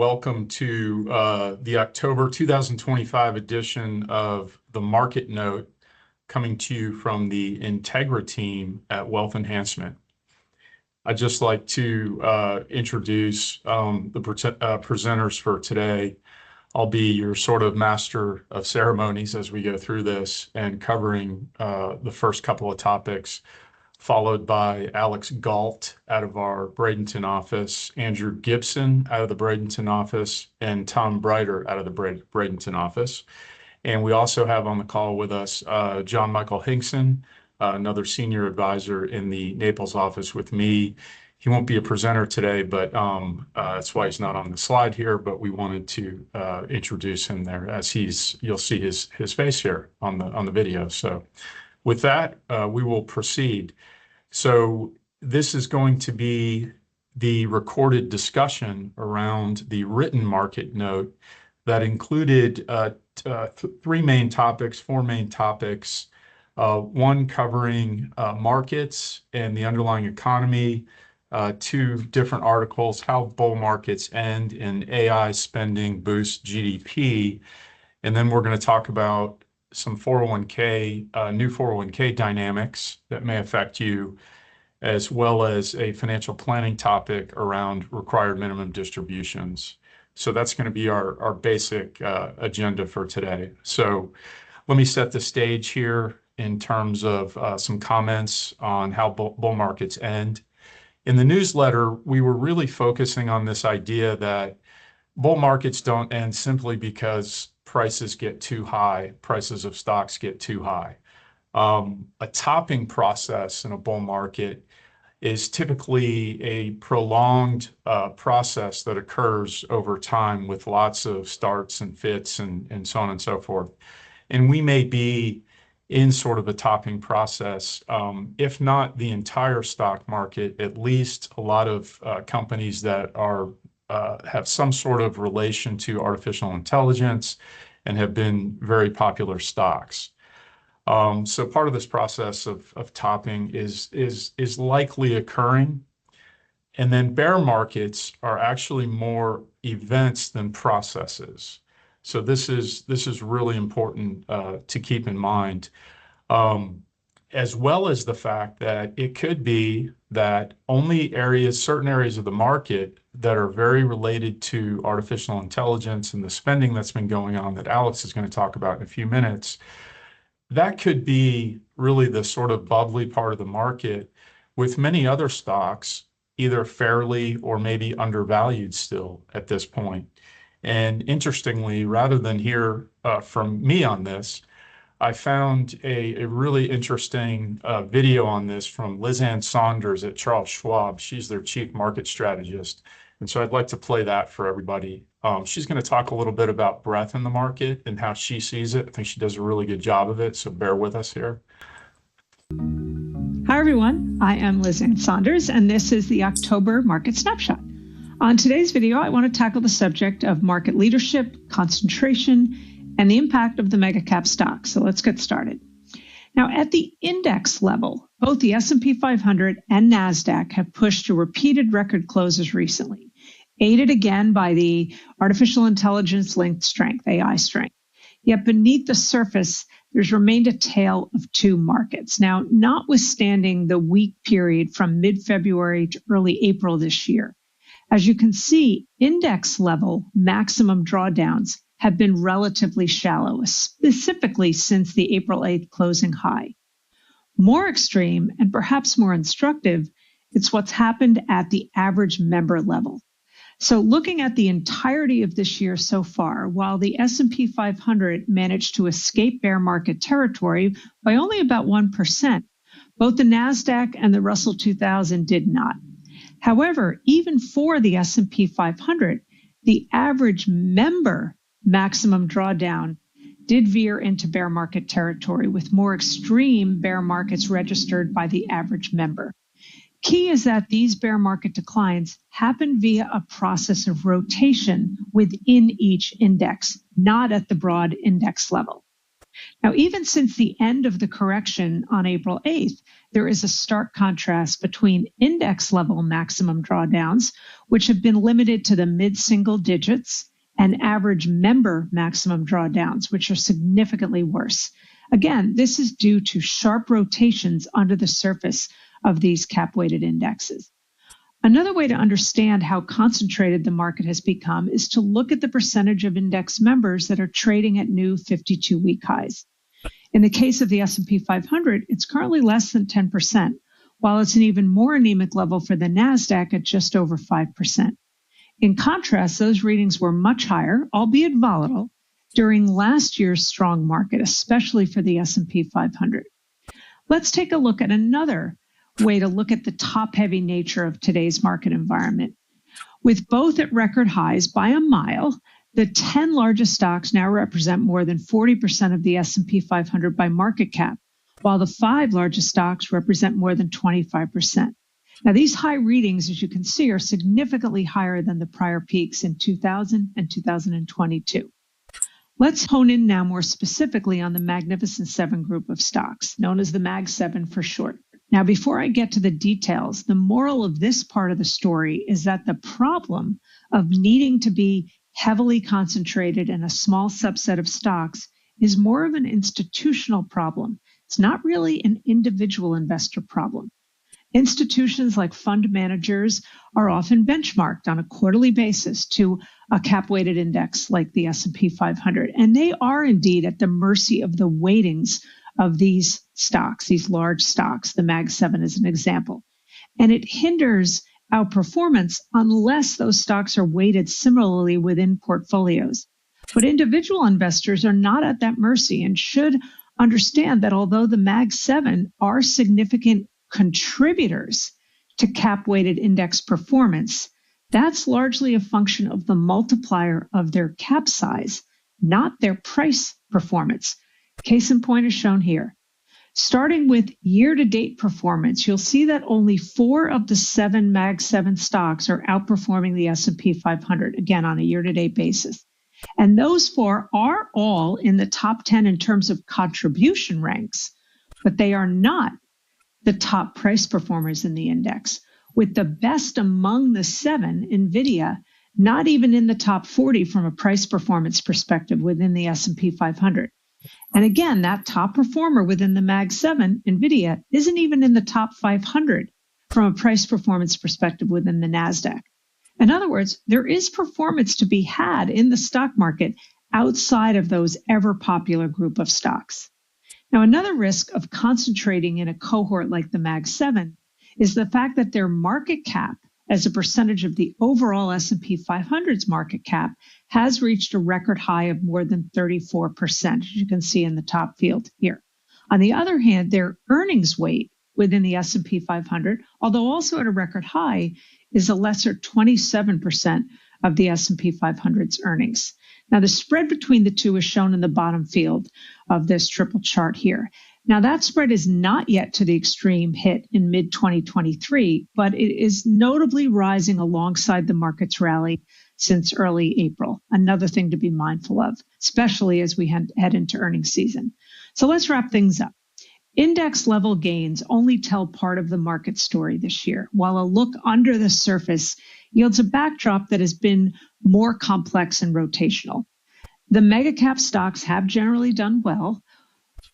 Welcome to the October 2025 edition of the Market Note, coming to you from the Integra team at Wealth Enhancement. I'd just like to introduce the presenters for today. I'll be your sort of master of ceremonies as we go through this and covering the first couple of topics, followed by Alex Galt out of our Bradenton office, Andrew Gibson out of the Bradenton office, and Tom Breiter out of the Bradenton office. And we also have on the call with us John Michael Hinkson, another senior advisor in the Naples office with me. He won't be a presenter today, but that's why he's not on the slide here, but we wanted to introduce him there as you'll see his face here on the video. So with that, we will proceed. So this is going to be the recorded discussion around the written market note that included four main topics, one covering markets and the underlying economy, two different articles, how bull markets end and AI spending boosts GDP, and then we're going to talk about some 401k, new 401k dynamics that may affect you, as well as a financial planning topic around required minimum distributions. So that's going to be our basic agenda for today. So let me set the stage here in terms of some comments on how bull markets end. In the newsletter, we were really focusing on this idea that bull markets don't end simply because prices get too high, prices of stocks get too high. A topping process in a bull market is typically a prolonged process that occurs over time with lots of starts and fits and so on and so forth. And we may be in sort of a topping process, if not the entire stock market, at least a lot of companies that have some sort of relation to artificial intelligence and have been very popular stocks. So part of this process of topping is likely occurring. And then bear markets are actually more events than processes. So this is really important to keep in mind, as well as the fact that it could be that only certain areas of the market that are very related to artificial intelligence and the spending that's been going on that Alex is going to talk about in a few minutes, that could be really the sort of bubbly part of the market, with many other stocks either fairly or maybe undervalued still at this point. And interestingly, rather than hear from me on this, I found a really interesting video on this from Liz Ann Saunders at Charles Schwab. She's their chief market strategist. And so I'd like to play that for everybody. She's going to talk a little bit about breadth in the market and how she sees it. I think she does a really good job of it, so bear with us here. Hi, everyone. I am Liz Ann Saunders, and this is the October Market Snapshot. On today's video, I want to tackle the subject of market leadership, concentration, and the impact of the mega cap stocks. So let's get started. Now, at the index level, both the S&P 500 and NASDAQ have pushed to repeated record closes recently, aided again by the artificial intelligence-linked strength, AI strength. Yet beneath the surface, there's remained a tale of two markets. Now, notwithstanding the weak period from mid-February to early April this year, as you can see, index level maximum drawdowns have been relatively shallow, specifically since the April 8th closing high. More extreme and perhaps more instructive, it's what's happened at the average member level. So looking at the entirety of this year so far, while the S&P 500 managed to escape bear market territory by only about 1%, both the NASDAQ and the Russell 2000 did not. However, even for the S&P 500, the average member maximum drawdown did veer into bear market territory, with more extreme bear markets registered by the average member. Key is that these bear market declines happen via a process of rotation within each index, not at the broad index level. Now, even since the end of the correction on April 8th, there is a stark contrast between index level maximum drawdowns, which have been limited to the mid-single digits, and average member maximum drawdowns, which are significantly worse. Again, this is due to sharp rotations under the surface of these cap-weighted indexes. Another way to understand how concentrated the market has become is to look at the percentage of index members that are trading at new 52-week highs. In the case of the S&P 500, it's currently less than 10%, while it's an even more anemic level for the NASDAQ at just over 5%. In contrast, those readings were much higher, albeit volatile, during last year's strong market, especially for the S&P 500. Let's take a look at another way to look at the top-heavy nature of today's market environment. With both at record highs by a mile, the 10 largest stocks now represent more than 40% of the S&P 500 by market cap, while the 5 largest stocks represent more than 25%. Now, these high readings, as you can see, are significantly higher than the prior peaks in 2000 and 2022. Let's hone in now more specifically on the Magnificent Seven group of stocks, known as the Mag 7 for short. Now, before I get to the details, the moral of this part of the story is that the problem of needing to be heavily concentrated in a small subset of stocks is more of an institutional problem. It's not really an individual investor problem. Institutions like fund managers are often benchmarked on a quarterly basis to a cap-weighted index like the S&P 500, and they are indeed at the mercy of the weightings of these stocks, these large stocks. The Mag 7 is an example. And it hinders outperformance unless those stocks are weighted similarly within portfolios. But individual investors are not at that mercy and should understand that although the Mag 7 are significant contributors to cap-weighted index performance, that's largely a function of the multiplier of their cap size, not their price performance. Case in point is shown here. Starting with year-to-date performance, you'll see that only 4 of the 7 Mag 7 stocks are outperforming the S&P 500, again, on a year-to-date basis. And those 4 are all in the top 10 in terms of contribution ranks, but they are not the top price performers in the index, with the best among the 7, NVIDIA, not even in the top 40 from a price performance perspective within the S&P 500. And again, that top performer within the Mag 7, NVIDIA, isn't even in the top 500 from a price performance perspective within the NASDAQ. In other words, there is performance to be had in the stock market outside of those ever popular group of stocks. Now, another risk of concentrating in a cohort like the Mag 7 is the fact that their market cap as a percentage of the overall S&P 500's market cap has reached a record high of more than 34%, as you can see in the top field here. On the other hand, their earnings weight within the S&P 500, although also at a record high, is a lesser 27% of the S&P 500's earnings. Now, the spread between the two is shown in the bottom field of this triple chart here. Now, that spread is not yet to the extreme hit in mid-2023, but it is notably rising alongside the market's rally since early April. Another thing to be mindful of, especially as we head into earnings season. So let's wrap things up. Index level gains only tell part of the market story this year, while a look under the surface yields a backdrop that has been more complex and rotational. The mega cap stocks have generally done well,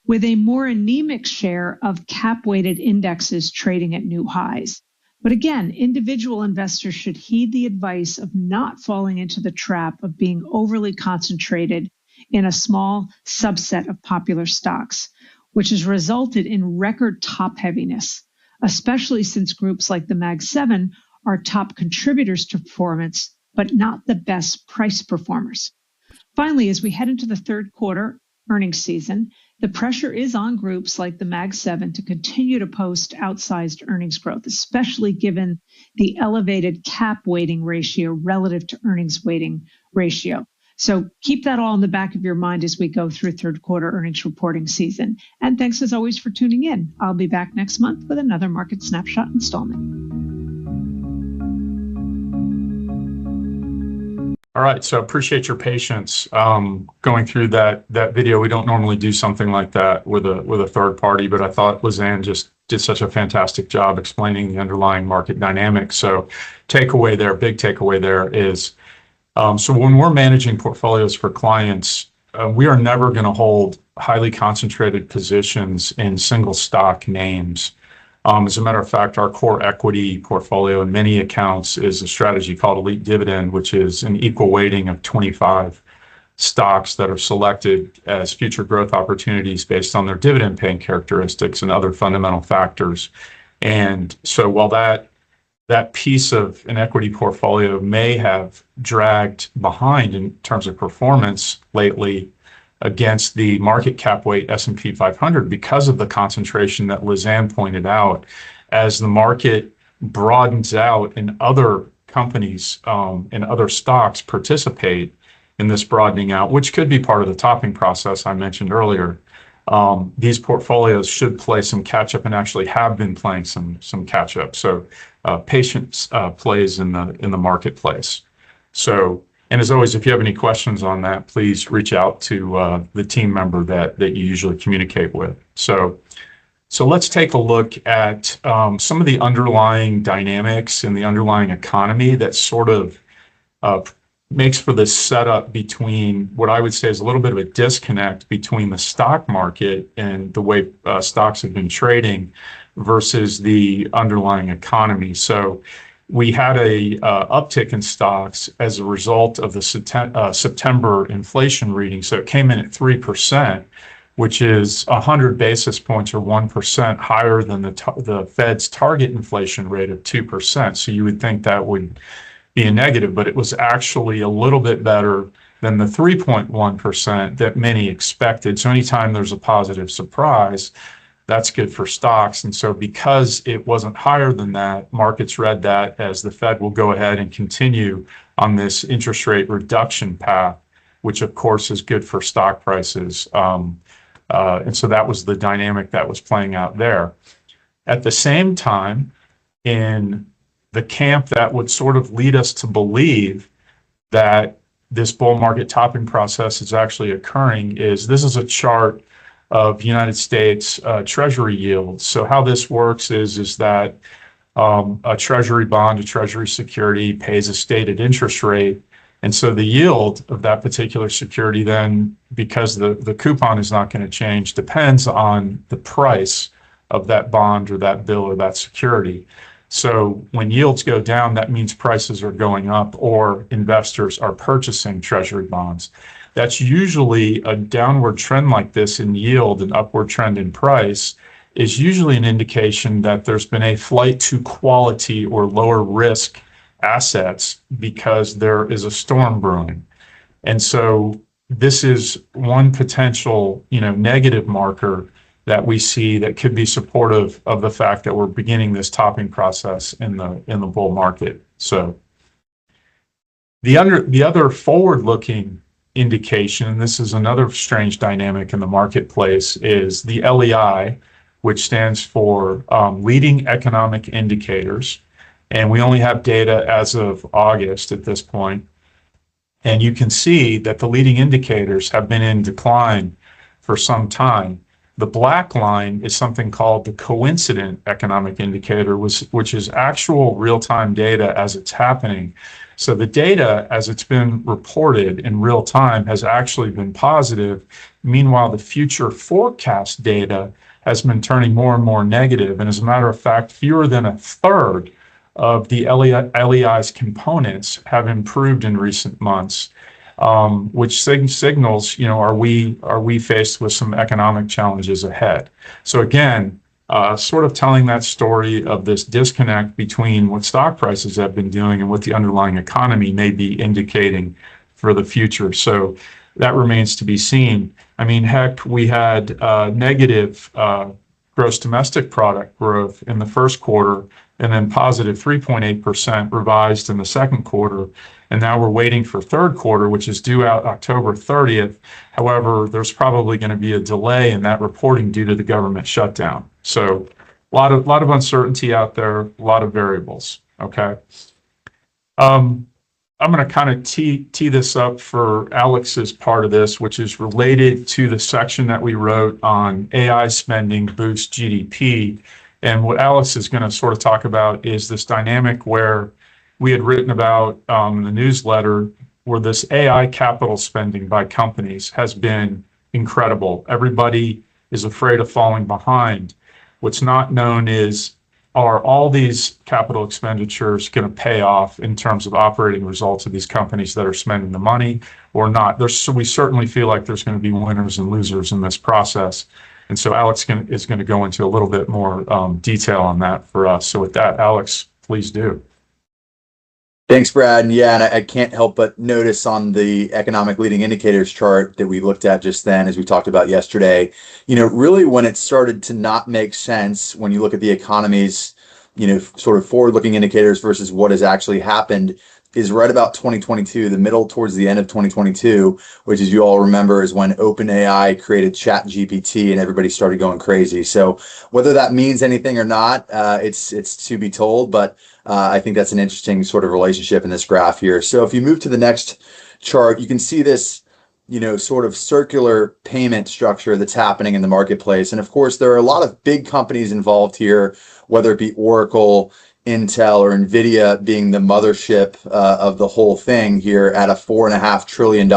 with a more anemic share of cap-weighted indexes trading at new highs. But again, individual investors should heed the advice of not falling into the trap of being overly concentrated in a small subset of popular stocks, which has resulted in record top heaviness, especially since groups like the Mag 7 are top contributors to performance, but not the best price performers. Finally, as we head into the third quarter earnings season, the pressure is on groups like the Mag 7 to continue to post outsized earnings growth, especially given the elevated cap weighting ratio relative to earnings weighting ratio. So keep that all in the back of your mind as we go through third quarter earnings reporting season. And thanks as always for tuning in. I'll be back next month with another Market Snapshot installment. All right, so appreciate your patience going through that video. We don't normally do something like that with a third party, but I thought Lizanne just did such a fantastic job explaining the underlying market dynamics. So big takeaway there is, so when we're managing portfolios for clients, we are never going to hold highly concentrated positions in single stock names. As a matter of fact, our core equity portfolio in many accounts is a strategy called Elite Dividend, which is an equal weighting of 25 stocks that are selected as future growth opportunities based on their dividend paying characteristics and other fundamental factors. And so while that piece of an equity portfolio may have dragged behind in terms of performance lately against the market cap weight S&P 500 because of the concentration that Lizanne pointed out, as the market broadens out and other companies and other stocks participate in this broadening out, which could be part of the topping process I mentioned earlier. These portfolios should play some catch up and actually have been playing some catch up. So patience plays in the marketplace. So, and as always, if you have any questions on that, please reach out to the team member that you usually communicate with. So let's take a look at some of the underlying dynamics in the underlying economy that sort of makes for this setup between what I would say is a little bit of a disconnect between the stock market and the way stocks have been trading versus the underlying economy. So we had a uptick in stocks as a result of the September inflation reading. So it came in at 3%, which is 100 basis points or 1% higher than the Fed's target inflation rate of 2%. So you would think that would be a negative, but it was actually a little bit better than the 3.1% that many expected. So anytime there's a positive surprise, that's good for stocks. And so because it wasn't higher than that, markets read that as the Fed will go ahead and continue on this interest rate reduction path, which of course is good for stock prices. And so that was the dynamic that was playing out there. At the same time, in the camp that would sort of lead us to believe that this bull market topping process is actually occurring, this is a chart of United States Treasury yields. So how this works is that a Treasury bond, a Treasury security pays a stated interest rate. And so the yield of that particular security then, because the coupon is not going to change, depends on the price of that bond or that bill or that security. So when yields go down, that means prices are going up or investors are purchasing Treasury bonds. That's usually a downward trend like this in yield, an upward trend in price, is usually an indication that there's been a flight to quality or lower risk assets because there is a storm brewing. And so this is one potential, negative marker that we see that could be supportive of the fact that we're beginning this topping process in the bull market. So the other forward-looking indication, and this is another strange dynamic in the marketplace, is the LEI, which stands for leading economic indicators. And we only have data as of August at this point. And you can see that the leading indicators have been in decline for some time. The black line is something called the coincident economic indicator, which is actual real-time data as it's happening. So the data, as it's been reported in real time, has actually been positive. Meanwhile, the future forecast data has been turning more and more negative. And as a matter of fact, fewer than a third of the LEI's components have improved in recent months, which signals, are we faced with some economic challenges ahead? So again, sort of telling that story of this disconnect between what stock prices have been doing and what the underlying economy may be indicating for the future. So that remains to be seen. I mean, heck, we had negative gross domestic product growth in the first quarter and then positive 3.8% revised in the second quarter. And now we're waiting for third quarter, which is due out October 30th. However, there's probably going to be a delay in that reporting due to the government shutdown. So a lot of uncertainty out there, a lot of variables. Okay. I'm going to kind of tee this up for Alex's part of this, which is related to the section that we wrote on AI spending boost GDP. And what Alex is going to sort of talk about is this dynamic where we had written about in the newsletter, where this AI capital spending by companies has been incredible. Everybody is afraid of falling behind. What's not known is, are all these capital expenditures going to pay off in terms of operating results of these companies that are spending the money or not? We certainly feel like there's going to be winners and losers in this process. And so Alex is going to go into a little bit more detail on that for us. So with that, Alex, please do. Thanks, Brad. And yeah, and I can't help but notice on the economic leading indicators chart that we looked at just then, as we talked about yesterday, really when it started to not make sense when you look at the economy's, sort of forward-looking indicators versus what has actually happened is right about 2022, the middle towards the end of 2022, which, as you all remember, is when OpenAI created ChatGPT and everybody started going crazy. So whether that means anything or not, it's to be told, but I think that's an interesting sort of relationship in this graph here. So if you move to the next chart, you can see this, sort of circular payment structure that's happening in the marketplace. And of course, there are a lot of big companies involved here, whether it be Oracle, Intel, or NVIDIA being the mothership of the whole thing here at a $4.5 trillion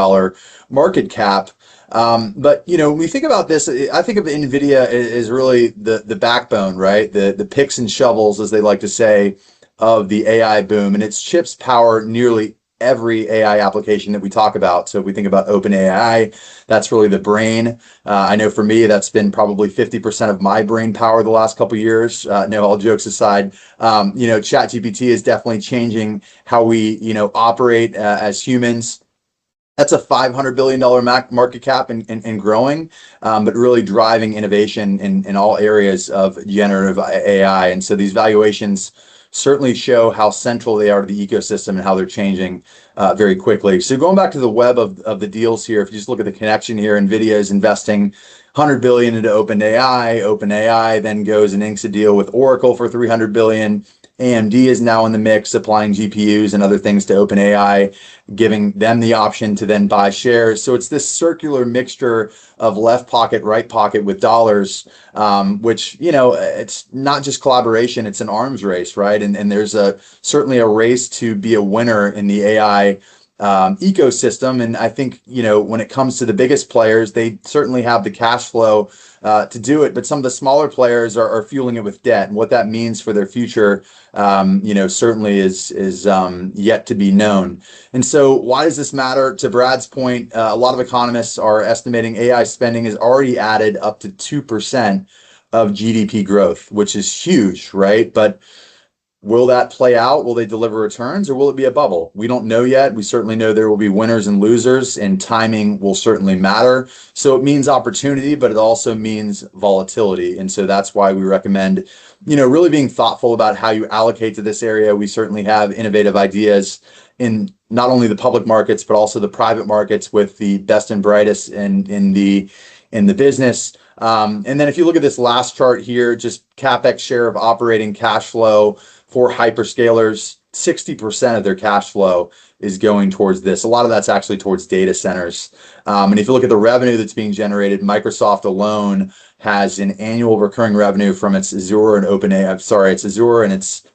market cap. But when we think about this, I think of NVIDIA as really the backbone, right? The picks and shovels, as they like to say, of the AI boom, and its chips power nearly every AI application that we talk about. So if we think about OpenAI, that's really the brain. I know for me, that's been probably 50% of my brain power the last couple of years. No, all jokes aside, ChatGPT is definitely changing how we, operate as humans. That's a $500 billion market cap and growing, but really driving innovation in all areas of generative AI. And so these valuations certainly show how central they are to the ecosystem and how they're changing very quickly. So going back to the web of the deals here, if you just look at the connection here, NVIDIA is investing $100 billion into OpenAI. OpenAI then goes and inks a deal with Oracle for $300 billion. AMD is now in the mix, supplying GPUs and other things to OpenAI, giving them the option to then buy shares. So it's this circular mixture of left pocket, right pocket with dollars, which, it's not just collaboration, it's an arms race, right? And there's certainly a race to be a winner in the AI ecosystem. And I think, when it comes to the biggest players, they certainly have the cash flow to do it, but some of the smaller players are fueling it with debt, and what that means for their future, certainly is yet to be known. And so why does this matter? To Brad's point, a lot of economists are estimating AI spending has already added up to 2% of GDP growth, which is huge, right? But will that play out? Will they deliver returns, or will it be a bubble? We don't know yet. We certainly know there will be winners and losers, and timing will certainly matter. So it means opportunity, but it also means volatility. And so that's why we recommend, really being thoughtful about how you allocate to this area. We certainly have innovative ideas in not only the public markets, but also the private markets with the best and brightest in the business. And then if you look at this last chart here, just CapEx share of operating cash flow for hyperscalers, 60% of their cash flow is going towards this. A lot of that's actually towards data centers. And if you look at the revenue that's being generated, Microsoft alone has an annual recurring revenue from its Azure and it's Azure and its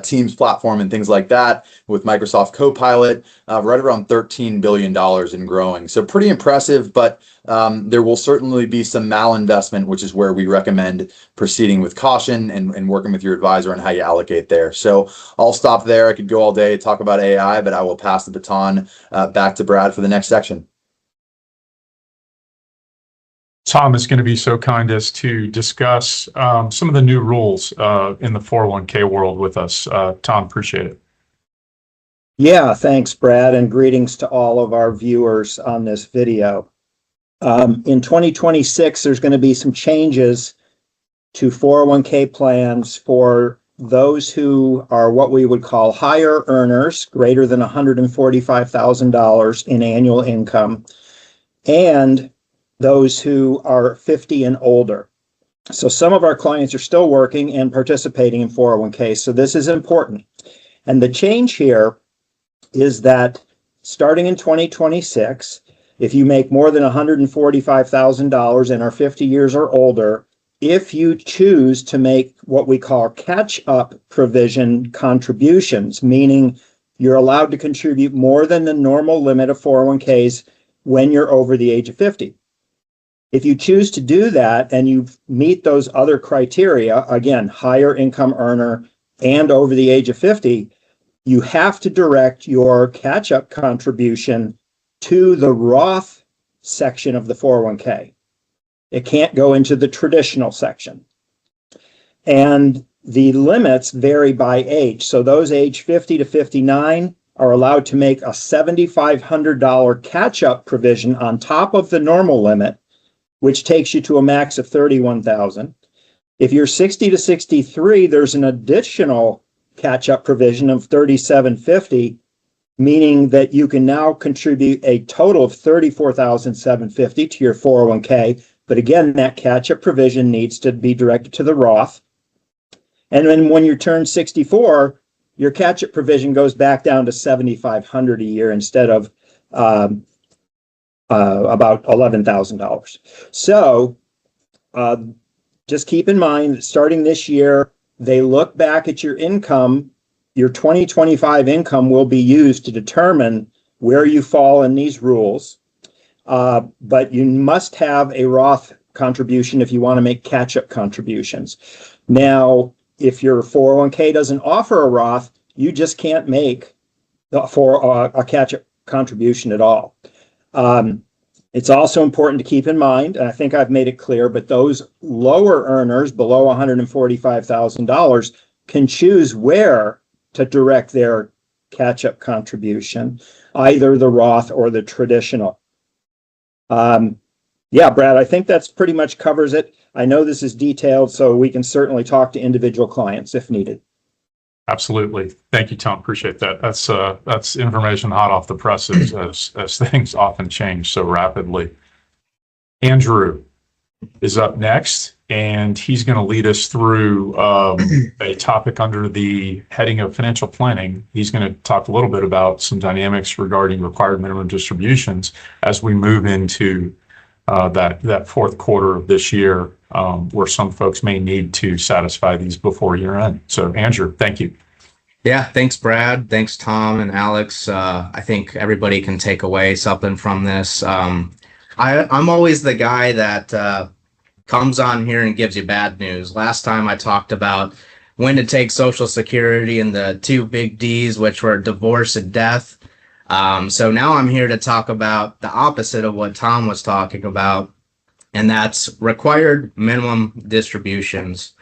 Teams platform and things like that with Microsoft Copilot, right around $13 billion and growing. So pretty impressive, but there will certainly be some malinvestment, which is where we recommend proceeding with caution and working with your advisor on how you allocate there. So I'll stop there. I could go all day, talk about AI, but I will pass the baton back to Brad for the next section. Tom is going to be so kind as to discuss some of the new rules in the 401k world with us. Tom, appreciate it. Yeah, thanks, Brad, and greetings to all of our viewers on this video. In 2026, there's going to be some changes to 401k plans for those who are what we would call higher earners, greater than $145,000 in annual income, and those who are 50 and older. So some of our clients are still working and participating in 401k, so this is important. And the change here is that starting in 2026, if you make more than $145,000 and are 50 years or older, if you choose to make what we call catch-up provision contributions, meaning you're allowed to contribute more than the normal limit of 401ks when you're over the age of 50. If you choose to do that and you meet those other criteria, again, higher income earner and over the age of 50, you have to direct your catch-up contribution to the Roth section of the 401k. It can't go into the traditional section. And the limits vary by age. So those age 50 to 59 are allowed to make a $7,500 catch-up provision on top of the normal limit, which takes you to a max of $31,000. If you're 60 to 63, there's an additional catch-up provision of $3,750, meaning that you can now contribute a total of $34,750 to your 401k. But again, that catch-up provision needs to be directed to the Roth. And then when you turn 64, your catch-up provision goes back down to $7,500 a year instead of about $11,000. So just keep in mind that starting this year, they look back at your income. Your 2025 income will be used to determine where you fall in these rules. But you must have a Roth contribution if you want to make catch-up contributions. Now, if your 401k doesn't offer a Roth, you just can't make a catch-up contribution at all. It's also important to keep in mind, and I think I've made it clear, but those lower earners below $145,000 can choose where to direct their catch-up contribution, either the Roth or the traditional. Yeah, Brad, I think that's pretty much covers it. I know this is detailed, so we can certainly talk to individual clients if needed. Absolutely. Thank you, Tom. Appreciate that. That's information hot off the presses as things often change so rapidly. Andrew is up next, and he's going to lead us through a topic under the heading of financial planning. He's going to talk a little bit about some dynamics regarding required minimum distributions as we move into that fourth quarter of this year, where some folks may need to satisfy these before year end. So, Andrew, thank you. Yeah, thanks, Brad. Thanks, Tom and Alex. I think everybody can take away something from this. I'm always the guy that comes on here and gives you bad news. Last time I talked about when to take Social Security and the two big Ds, which were divorce and death. So now I'm here to talk about the opposite of what Tom was talking about, and that's required minimum distributions.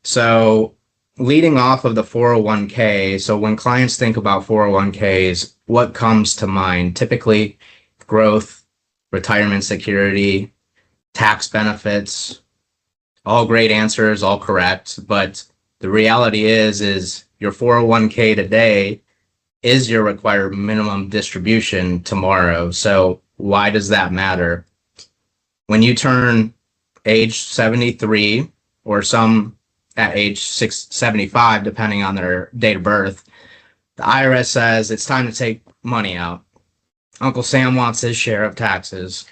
So leading off of the 401k, so when clients think about 401ks, what comes to mind? Typically, growth, retirement security, tax benefits, all great answers, all correct. But the reality is your 401k today is your required minimum distribution tomorrow. So why does that matter? When you turn age 73, or some at age 75, depending on their date of birth, the IRS says it's time to take money out. Uncle Sam wants his share of taxes.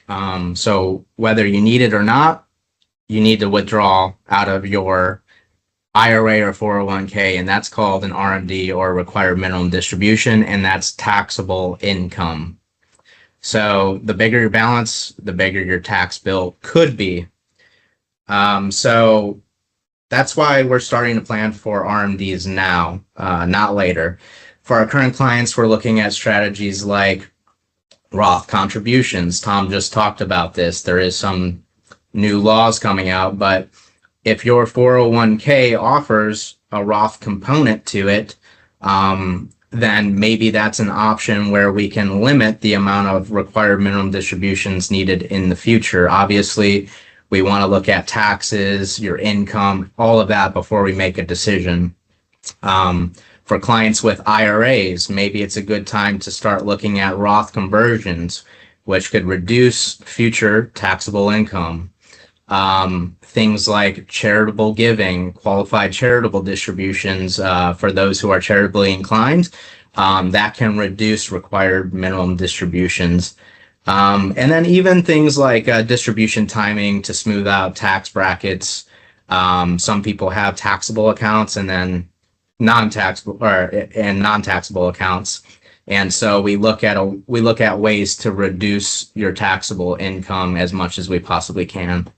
So whether you need it or not, you need to withdraw out of your IRA or 401k, and that's called an RMD, or required minimum distribution, and that's taxable income. So the bigger your balance, the bigger your tax bill could be. So that's why we're starting to plan for RMDs now, not later. For our current clients, we're looking at strategies like Roth contributions. Tom just talked about this. There is some new laws coming out, but if your 401k offers a Roth component to it, then maybe that's an option where we can limit the amount of required minimum distributions needed in the future. Obviously, we want to look at taxes, your income, all of that before we make a decision. For clients with IRAs, maybe it's a good time to start looking at Roth conversions, which could reduce future taxable income. Things like charitable giving, qualified charitable distributions for those who are charitably inclined. that can reduce required minimum distributions. And then even things like distribution timing to smooth out tax brackets. Some people have taxable accounts and then non-taxable accounts. And so we look at ways to reduce your taxable income as much as we possibly can.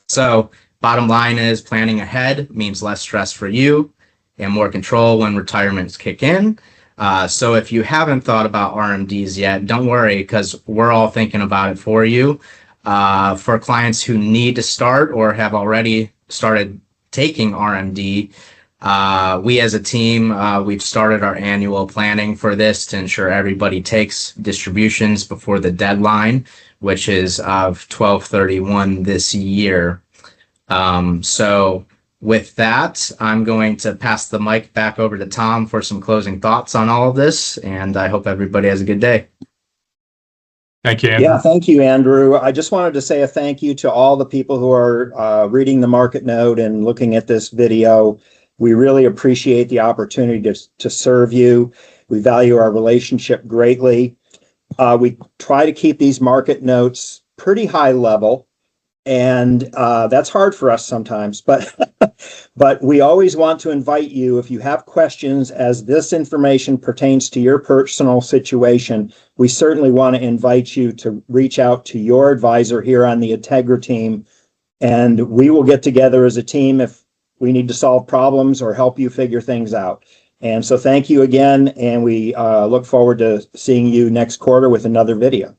So bottom line is planning ahead means less stress for you and more control when retirements kick in. So if you haven't thought about RMDs yet, don't worry, because we're all thinking about it for you. For clients who need to start or have already started taking RMD, we as a team, we've started our annual planning for this to ensure everybody takes distributions before the deadline, which is of 12/31 this year. So with that, I'm going to pass the mic back over to Tom for some closing thoughts on all of this, and I hope everybody has a good day. Thank you, Andrew. Yeah, thank you, Andrew. I just wanted to say a thank you to all the people who are reading the market note and looking at this video. We really appreciate the opportunity to serve you. We value our relationship greatly. We try to keep these market notes pretty high level, and that's hard for us sometimes, but but we always want to invite you, if you have questions as this information pertains to your personal situation, we certainly want to invite you to reach out to your advisor here on the Integra team, and we will get together as a team if we need to solve problems or help you figure things out. And so thank you again, and we look forward to seeing you next quarter with another video.